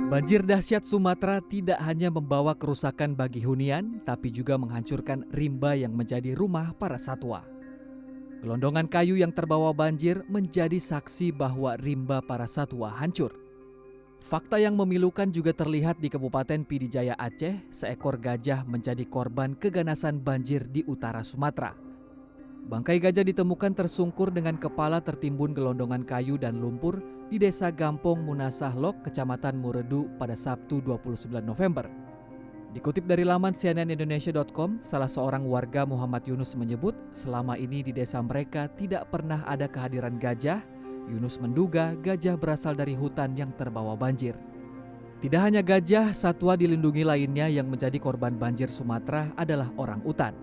Banjir dahsyat Sumatera tidak hanya membawa kerusakan bagi hunian, tapi juga menghancurkan rimba yang menjadi rumah para satwa. Gelondongan kayu yang terbawa banjir menjadi saksi bahwa rimba para satwa hancur. Fakta yang memilukan juga terlihat di Kabupaten Pidijaya Aceh, seekor gajah menjadi korban keganasan banjir di utara Sumatera. Bangkai gajah ditemukan tersungkur dengan kepala tertimbun gelondongan kayu dan lumpur di Desa Gampong Munasah Lok, Kecamatan Muredu pada Sabtu 29 November. Dikutip dari laman cnnindonesia.com, salah seorang warga Muhammad Yunus menyebut selama ini di desa mereka tidak pernah ada kehadiran gajah. Yunus menduga gajah berasal dari hutan yang terbawa banjir. Tidak hanya gajah, satwa dilindungi lainnya yang menjadi korban banjir Sumatera adalah orang utan.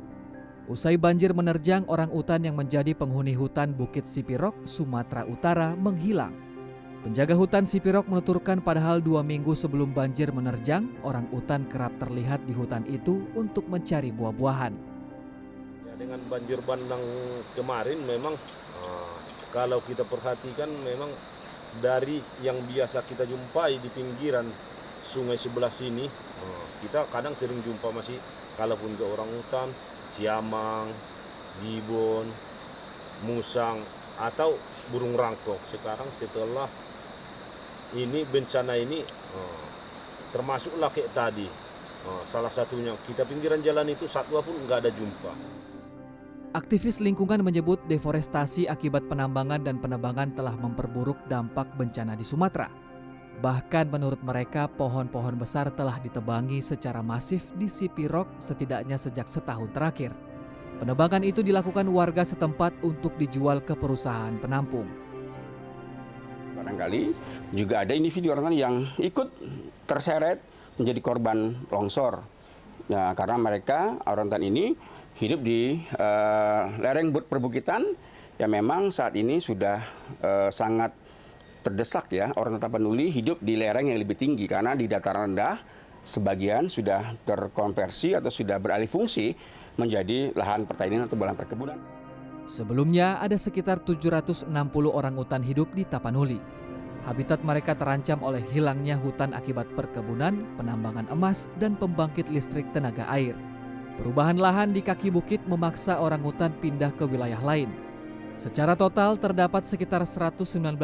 Usai banjir menerjang, orang utan yang menjadi penghuni hutan Bukit Sipirok, Sumatera Utara menghilang. Penjaga hutan Sipirok menuturkan padahal 2 minggu sebelum banjir menerjang, orang utan kerap terlihat di hutan itu untuk mencari buah-buahan. Ya, dengan banjir bandang kemarin memang kalau kita perhatikan memang dari yang biasa kita jumpai di pinggiran sungai sebelah sini, kita kadang sering jumpa masih kalaupun ke orang hutan, siamang, gibon, musang, atau burung rangkong. Sekarang setelah ini bencana ini termasuklah kayak tadi, salah satunya kita pinggiran jalan itu satwa pun nggak ada jumpa. Aktivis lingkungan menyebut deforestasi akibat penambangan dan penebangan telah memperburuk dampak bencana di Sumatera. Bahkan menurut mereka pohon-pohon besar telah ditebangi secara masif di Sipirok setidaknya sejak setahun terakhir. Penebangan itu dilakukan warga setempat untuk dijual ke perusahaan penampung. Barangkali juga ada individu orang yang ikut terseret menjadi korban longsor. Ya, karena mereka orang utan ini hidup di lereng perbukitan yang memang saat ini sudah sangat terdesak ya. Orang Tapanuli hidup di lereng yang lebih tinggi karena di dataran rendah sebagian sudah terkonversi atau sudah beralih fungsi menjadi lahan pertanian atau lahan perkebunan. Sebelumnya ada sekitar 760 orang utan hidup di Tapanuli. Habitat mereka terancam oleh hilangnya hutan akibat perkebunan, penambangan emas, dan pembangkit listrik tenaga air. Perubahan lahan di kaki bukit memaksa orang utan pindah ke wilayah lain. Secara total terdapat sekitar 119.000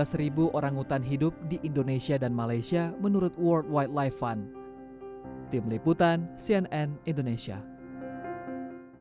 orang utan hidup di Indonesia dan Malaysia menurut World Wildlife Fund. Tim Liputan CNN Indonesia.